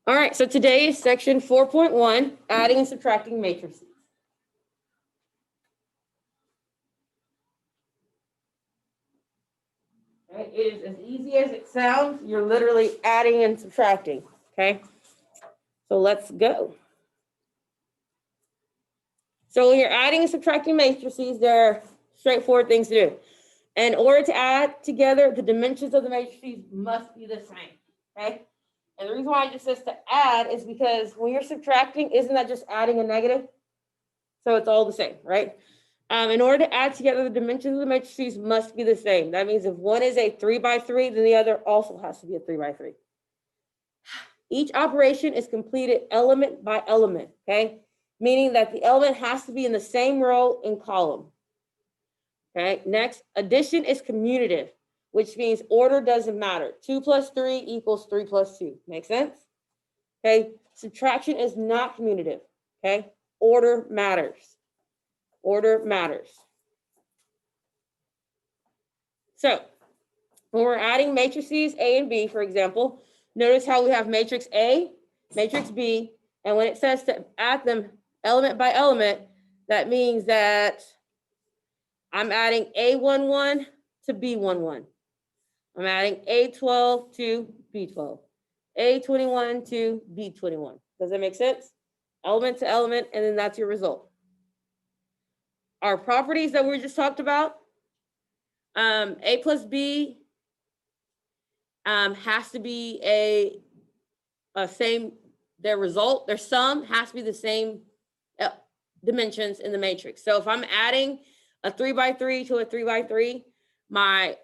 All right, so today is section 4.1, adding and subtracting matrices. Okay, it is as easy as it sounds. You're literally adding and subtracting, okay? So let's go. So when you're adding and subtracting matrices, there are straightforward things to do. In order to add together, the dimensions of the matrices must be the same, okay? And the reason why it just says to add is because when you're subtracting, isn't that just adding a negative? So it's all the same, right? In order to add together, the dimensions of the matrices must be the same. That means if one is a 3 by 3, then the other also has to be a 3 by 3. Each operation is completed element by element, okay? Meaning that the element has to be in the same row and column. Okay, next, addition is commutative, which means order doesn't matter. 2 plus 3 equals 3 plus 2. Make sense? Okay, subtraction is not commutative. Okay, order matters. Order matters. So, when we're adding matrices A and B, for example, notice how we have matrix A, matrix B, and when it says to add them element by element, that means that I'm adding A11 to B11. I'm adding A12 to B12, A21 to B21. Does that make sense? Element to element, and then that's your result. Our properties that we just talked about, A plus B has to be a same, their result, their sum has to be the same dimensions in the matrix. So if I'm adding a 3 by 3 to a 3 by 3, my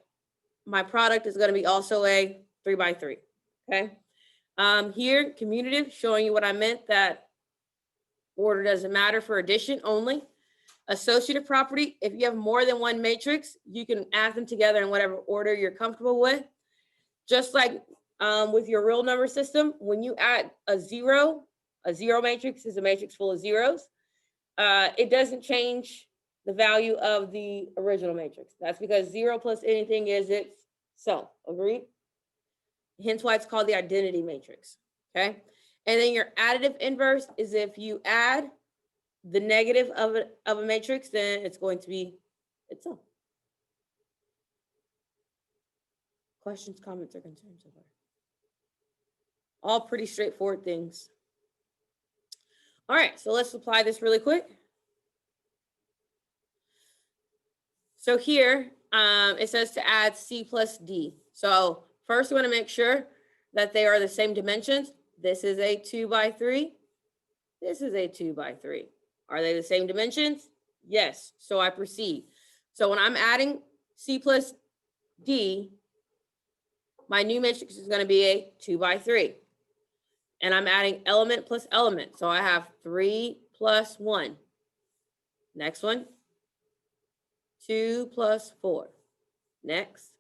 product is going to be also a 3 by 3. Okay. Here, commutative, showing you what I meant, that order doesn't matter for addition only. Associative property, if you have more than one matrix, you can add them together in whatever order you're comfortable with. Just like with your real number system, when you add a zero matrix is a matrix full of zeros. It doesn't change the value of the original matrix. That's because 0 plus anything is its self. Agreed? Hence why it's called the identity matrix. Okay. And then your additive inverse is if you add the negative of a matrix, then it's going to be itself. Questions, comments, or concerns so far? All pretty straightforward things. All right, so let's apply this really quick. So here, it says to add C plus D. So first we want to make sure that they are the same dimensions. This is a 2 by 3. This is a 2 by 3. Are they the same dimensions? Yes, so I proceed. So when I'm adding C plus D, my new matrix is going to be a 2 by 3. And I'm adding element plus element. So I have 3 plus 1. Next one, 2 plus 4. Next,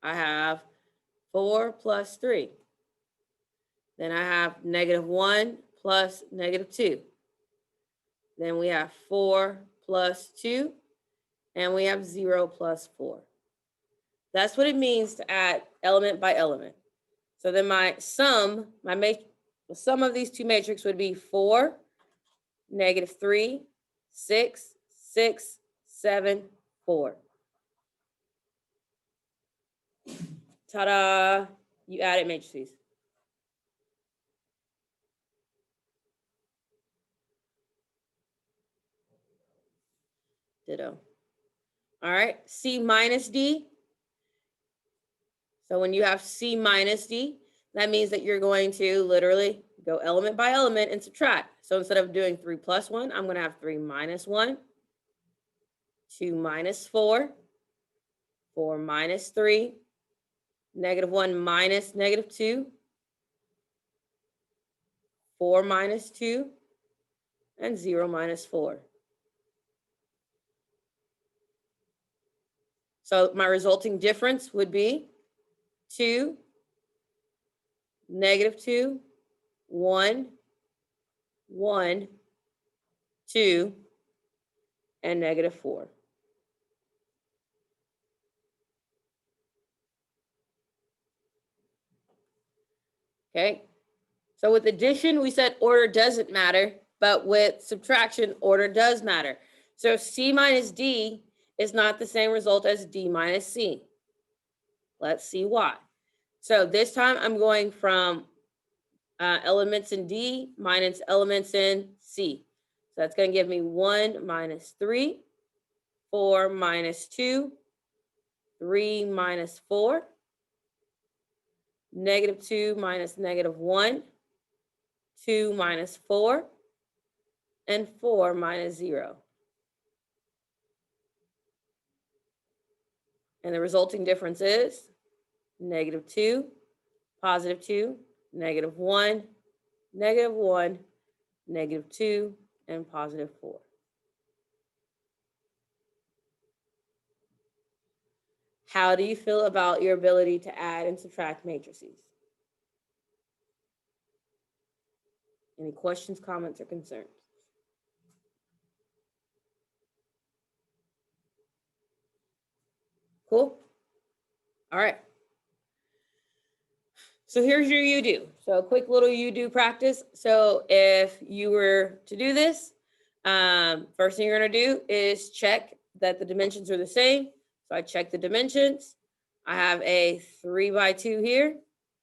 I have 4 plus 3. Then I have -1 plus -2. Then we have 4 plus 2. And we have 0 plus 4. That's what it means to add element by element. So then my sum, the sum of these two matrices would be 4, -3, 6, 6, 7, 4. Ta-da! You added matrices. Ditto. All right, C minus D. So when you have C minus D, that means that you're going to literally go element by element and subtract. So instead of doing 3 plus 1, I'm going to have 3 minus 1, 2 minus 4, 4 minus 3, -1 minus -2, 4 minus 2, and 0 minus 4. So my resulting difference would be 2, -2, 1, 1, 2, and -4. Okay. So with addition, we said order doesn't matter, but with subtraction, order does matter. So C minus D is not the same result as D minus C. Let's see why. So this time I'm going from elements in D minus elements in C. So that's going to give me 1 minus 3, 4 minus 2, 3 minus 4, -2 minus -1, 2 minus 4, and 4 minus 0. And the resulting difference is -2, +2, -1, -1, -2, and +4. How do you feel about your ability to add and subtract matrices? Any questions, comments, or concerns? Cool? All right. So here's your you do. So a quick little you do practice. So if you were to do this, first thing you're gonna do is check that the dimensions are the same. So I check the dimensions. I have a 3 by 2 here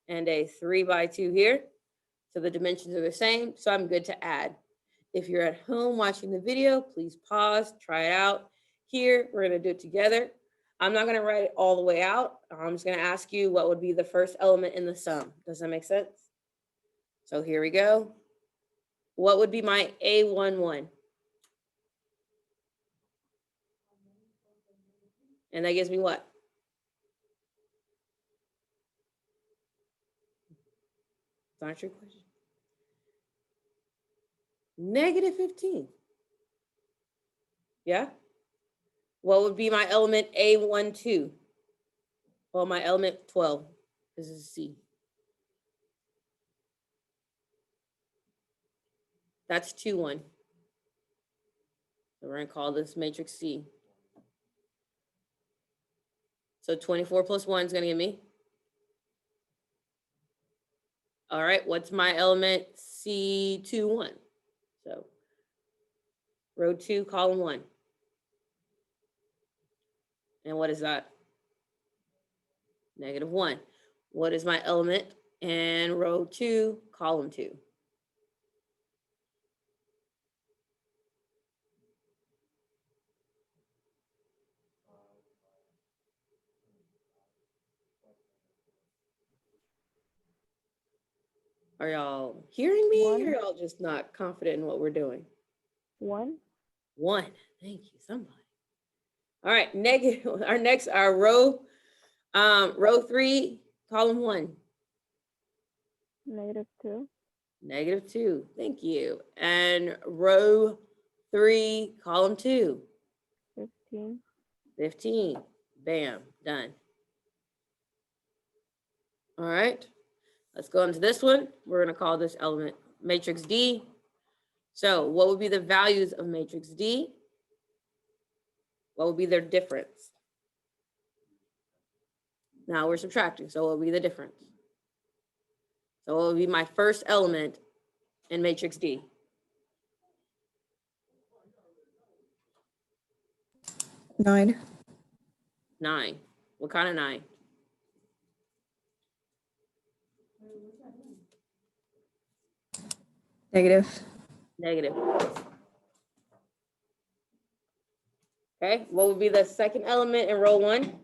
and a 3 by 2 here. So the dimensions are the same. So I'm good to add. If you're at home watching the video, please pause, try it out. Here, we're gonna do it together. I'm not gonna write it all the way out. I'm just gonna ask you what would be the first element in the sum. Does that make sense? So here we go. What would be my A11? And that gives me what? It's not your question. -15. Yeah? What would be my element A12? Well, my element 12. This is C. That's 2, 1. So we're gonna call this matrix C. So 24 plus 1 is gonna give me. All right, what's my element C21? So row 2, column 1. And what is that? -1. What is my element in row 2, column 2? Are y'all hearing me? 1. Or y'all just not confident in what we're doing? 1. 1. Thank you, somebody. All right, negative. Our row 3, column 1. -2. -2. Thank you. And row 3, column 2. 15. 15. Bam, done. All right, let's go into this one. We're gonna call this element matrix D. So what would be the values of matrix D? What would be their difference? Now we're subtracting, so what would be the difference? So what would be my first element in matrix D? 9. 9. What kind of 9? Negative. Negative. Okay, what would be the second element in row 1?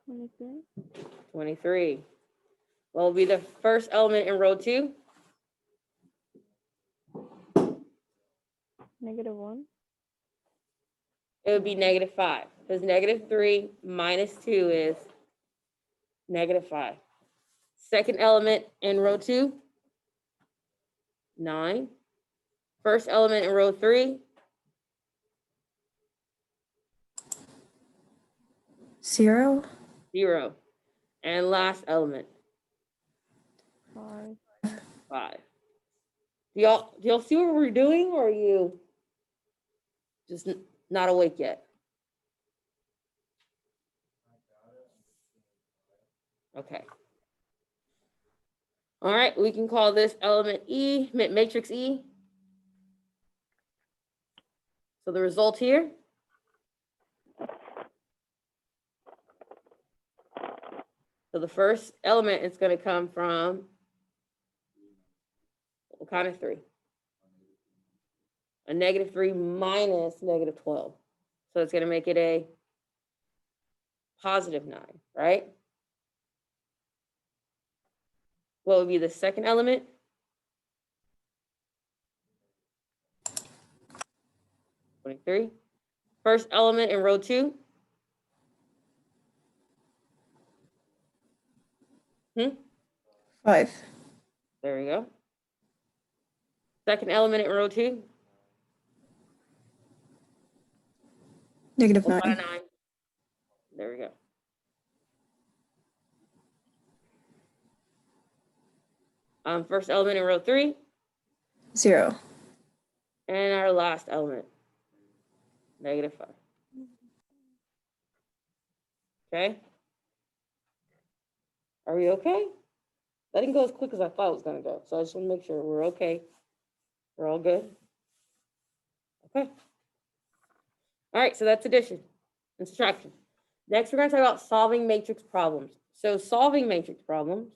23. 23. What would be the first element in row 2? -1. It would be -5, because -3 minus 2 is -5. Second element in row 2, 9. First element in row 3, 0. 0. And last element, 5. 5. Do y'all see what we're doing, or are you just not awake yet? Okay. All right, we can call this element E, matrix E. So the result here. So the first element is going to come from what kind of 3? A -3 minus -12. So it's going to make it a +9, right? What would be the second element? 23. First element in row 2. Hmm? 5. There we go. Second element in row 2. Negative What kind 9. of 9? There we go. First element in row 3. 0. And our last element, -5. Okay. Are we okay? That didn't go as quick as I thought it was going to go. So I just want to make sure we're okay. We're all good. Okay. All right, so that's addition and subtraction. Next, we're going to talk about solving matrix problems. So solving matrix problems.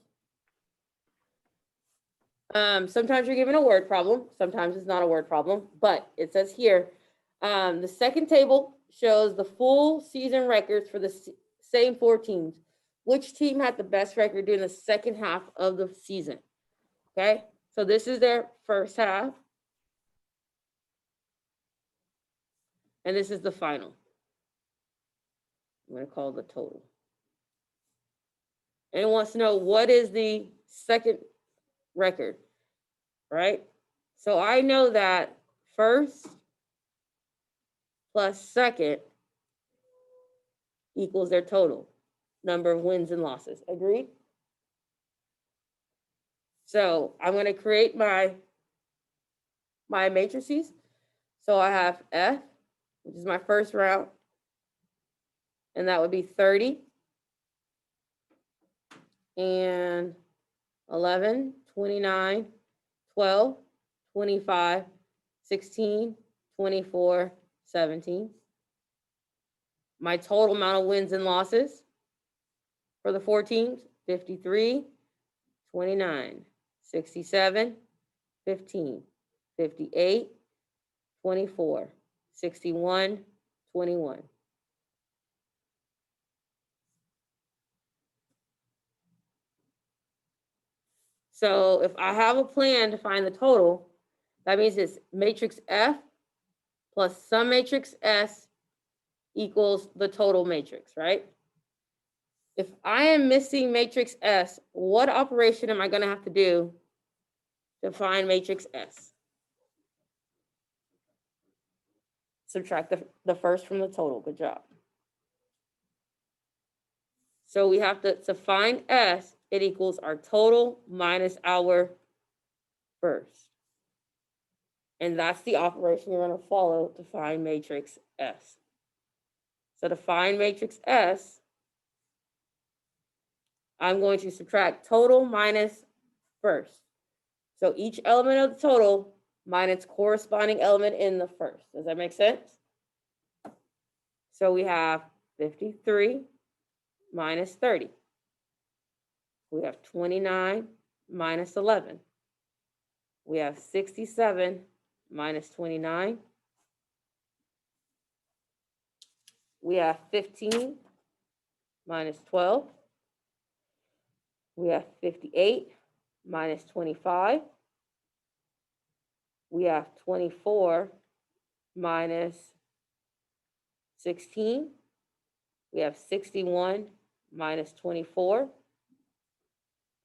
Sometimes you're given a word problem. Sometimes it's not a word problem. But it says here, the second table shows the full season records for the same 4 teams. Which team had the best record during the second half of the season? Okay, so this is their first half. And this is the final. I'm going to call the total. And it wants to know what is the second record, right? So I know that first plus second equals their total number of wins and losses. Agreed? So I'm going to create my matrices. So I have F, which is my first round, and that would be 30 and 11, 29, 12, 25, 16, 24, 17. My total amount of wins and losses for the 4 teams, 53, 29, 67, 15, 58, 24, 61, 21. So if I have a plan to find the total, that means it's matrix F plus some matrix S equals the total matrix, right? If I am missing matrix S, what operation am I going to have to do to find matrix S? Subtract the first from the total. Good job. So we have to find S, it equals our total minus our first. And that's the operation you're going to follow to find matrix S. So to find matrix S, I'm going to subtract total minus first. So each element of the total minus corresponding element in the first. Does that make sense? So we have 53 minus 30. We have 29 minus 11. We have 67 minus 29. We have 15 minus 12. We have 58 minus 25. We have 24 minus 16. We have 61 minus 24.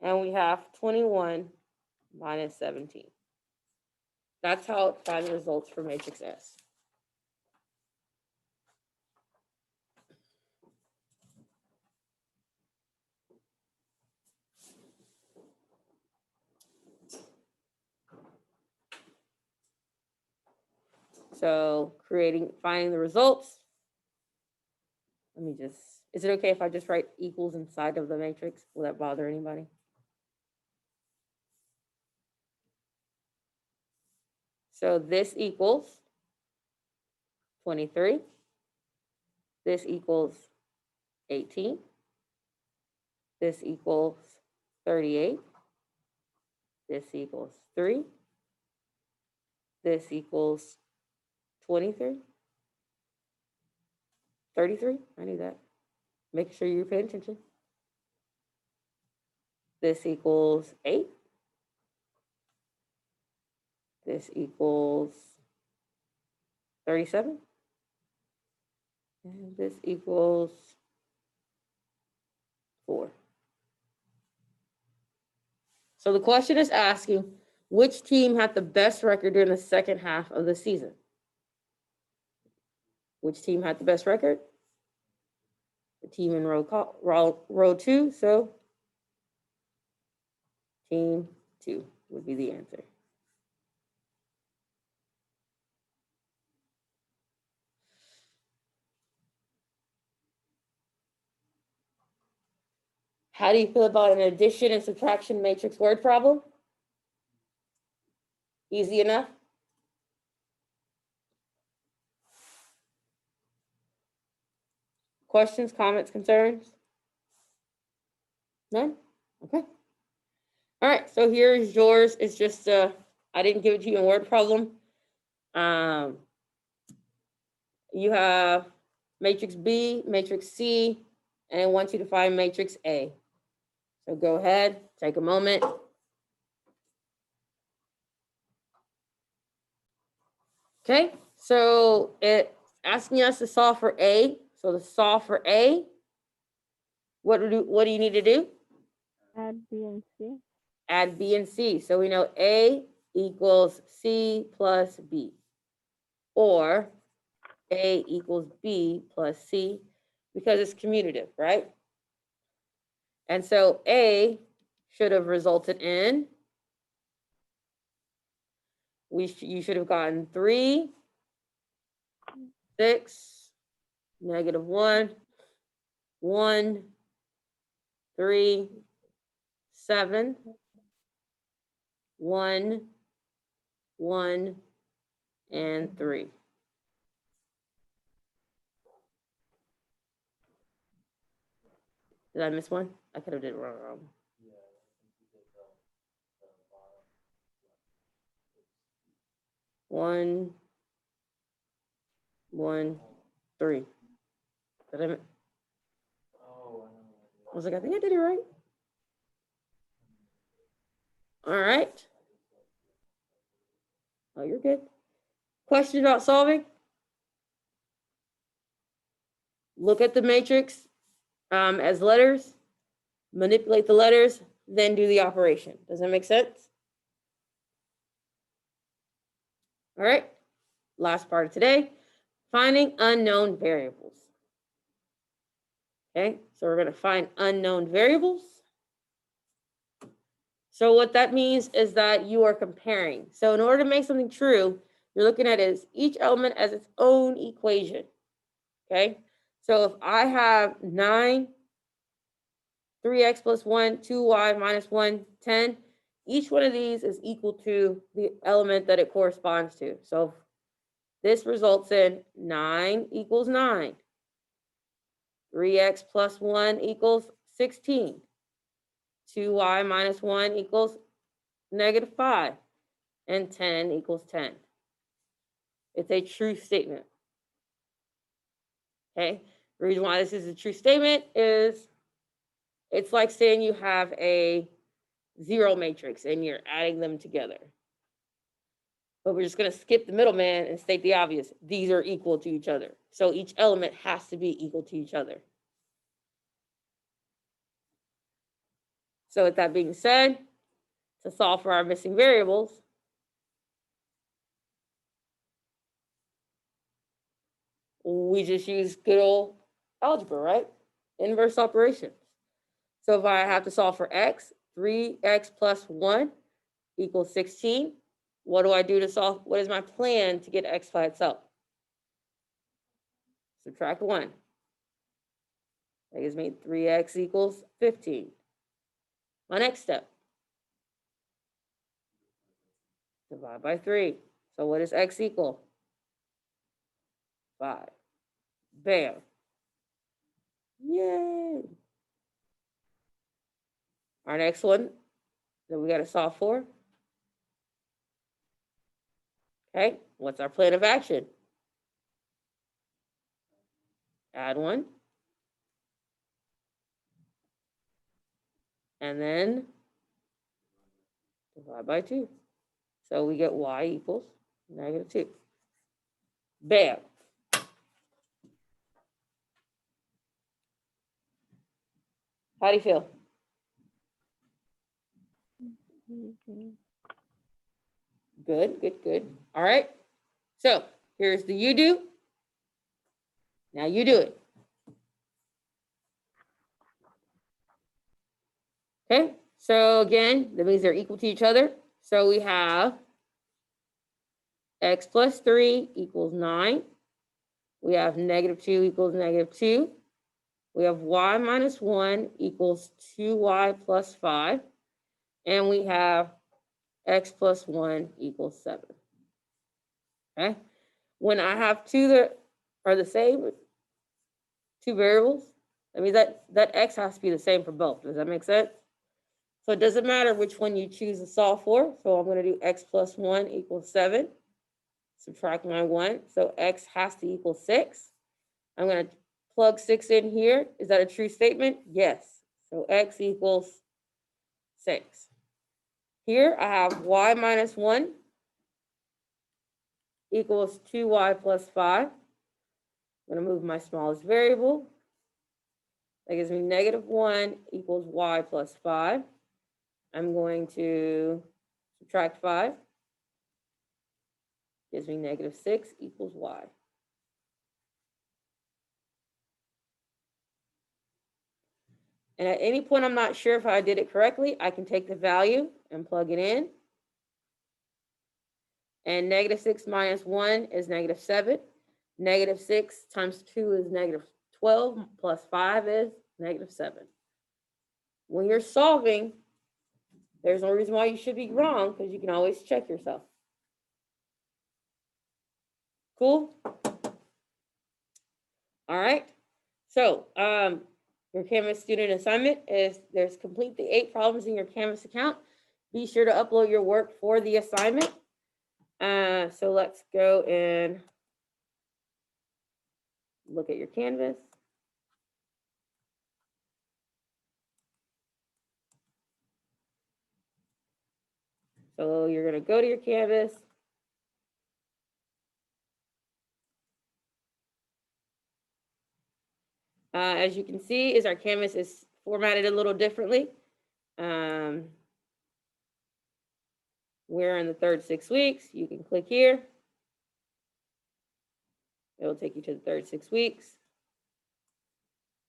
And we have 21 minus 17. That's how it finds the results for matrix S. So finding the results. Let me just Is it okay if I just write equals inside of the matrix? Will that bother anybody? So this equals 23. This equals 18. This equals 38. This equals 3. This equals 23. 33. I knew that. Make sure you're paying attention. This equals 8. This equals 37. And this equals 4. So the question is asking, which team had the best record during the second half of the season? Which team had the best record? The team in row 2, so team 2 would be the answer. How do you feel about an addition and subtraction matrix word problem? Easy enough? Questions, comments, concerns? None? Okay. All right, so here's yours. It's just, I didn't give it to you in word problem. You have matrix B, matrix C, and I want you to find matrix A. So go ahead, take a moment. Okay, so it's asking us to solve for A. So to solve for A, what do you need to do? Add B and C. Add B and C. So we know A equals C plus B. Or A equals B plus C, because it's commutative, right? And so A should have resulted in, you should have gotten 3, 6, -1, 1, 3, 7, 1, 1, and 3. Did I miss one? I could have did it wrong. 1, 1, 3. Did I was like, I think I did it right. All right. Oh, you're good. Question about solving? Look at the matrix as letters, manipulate the letters, then do the operation. Does that make sense? All right. Last part of today, finding unknown variables. Okay, so we're going to find unknown variables. So what that means is that you are comparing. So in order to make something true, you're looking at it as each element as its own equation. Okay, so if I have 9, 3x plus 1, 2y minus 1, 10, each one of these is equal to the element that it corresponds to. So this results in 9 equals 9. 3x plus 1 equals 16. 2y minus 1 equals -5. And 10 equals 10. It's a true statement. Okay? The reason why this is a true statement is it's like saying you have a 0 matrix and you're adding them together. But we're just going to skip the middleman and state the obvious. These are equal to each other. So each element has to be equal to each other. So with that being said, to solve for our missing variables, we just use good old algebra, right? Inverse operations. So if I have to solve for x, 3x plus 1 equals 16. What do I do to solve? What is my plan to get x by itself? Subtract 1. That gives me 3x equals 15. My next step. Divide by 3. So what does x equal? 5. Bam. Yay. Our next one that we got to solve for. Okay, what's our plan of action? Add 1. And then divide by 2. So we get y equals -2. Bam. How do you feel? Easy. Good, good, good. All right. So here's the you do. Now you do it. Okay. So again, that means they're equal to each other. So we have x plus 3 equals 9. We have -2 equals -2. We have y minus 1 equals 2y plus 5. And we have x plus 1 equals 7. Okay. When I have two that are the same, two variables, I mean that x has to be the same for both. Does that make sense? So it doesn't matter which one you choose to solve for. So I'm going to do x plus 1 equals 7. Subtract my 1. So x has to equal 6. I'm going to plug 6 in here. Is that a true statement? Yes. So x equals 6. Here I have y minus 1 equals 2y plus 5. I'm going to move my smallest variable. That gives me -1 equals y plus 5. I'm going to subtract 5. Gives me -6 equals y. And at any point I'm not sure if I did it correctly, I can take the value and plug it in. And -6 minus 1 is -7. -6 times 2 is -12, plus 5 is -7. When you're solving, there's no reason why you should be wrong, because you can always check yourself. Cool? All right. So your Canvas student assignment is there's complete the 8 problems in your Canvas account. Be sure to upload your work for the assignment. So let's go and look at your Canvas. So you're going to go to your Canvas. As you can see, our Canvas is formatted a little differently. We're in the third 6 weeks. You can click here. It'll take you to the third 6 weeks.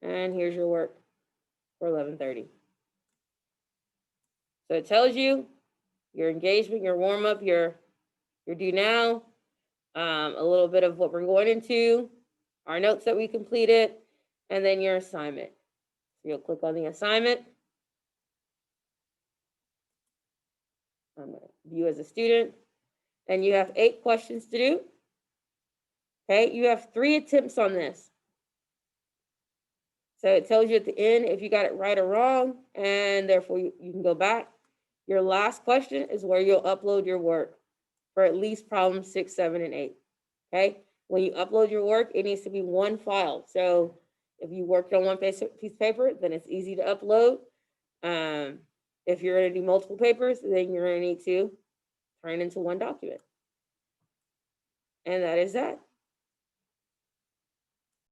And here's your work for 11:30. So it tells you your engagement, your warm up, your do now, a little bit of what we're going into, our notes that we completed, and then your assignment. So you'll click on the assignment. I'm going to view as a student, and you have 8 questions to do. Okay, you have 3 attempts on this. So it tells you at the end if you got it right or wrong, and therefore you can go back. Your last question is where you'll upload your work for at least problems 6, 7, and 8. Okay, when you upload your work, it needs to be one file. So if you worked on one piece of paper, then it's easy to upload. If you're going to do multiple papers, then you're going to need to turn it into one document. And that is that.